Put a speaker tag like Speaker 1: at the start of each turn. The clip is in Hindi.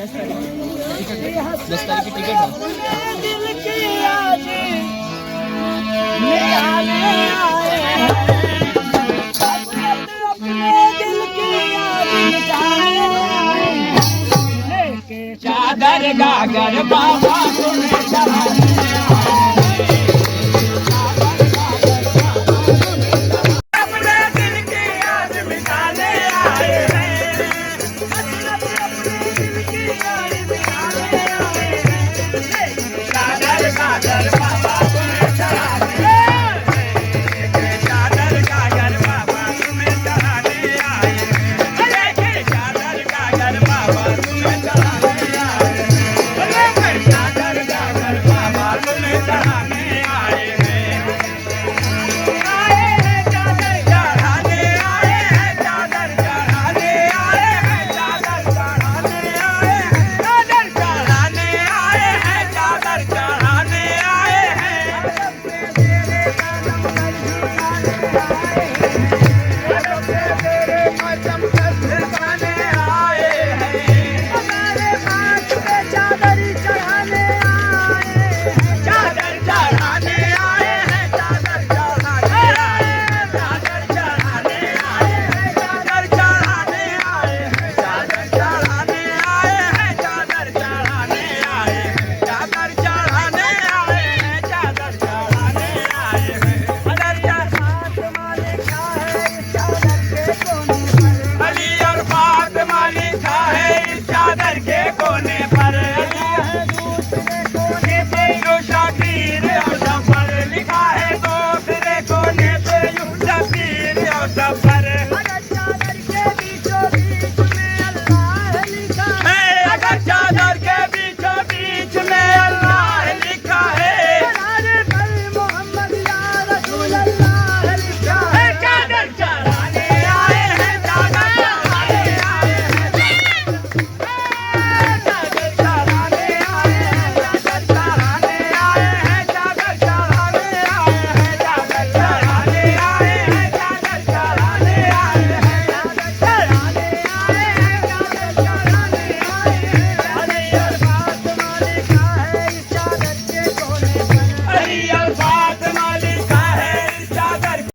Speaker 1: 10 तारीख की टिकट है।
Speaker 2: दिल की आज निकाले आए हैं। अपने दिल की आज निकाले आए हैं। लेके चादर गागर बाबा तुम्हें चढ़ाने अपने दिल की आज निकाले आए हैं। अपने दिल की आज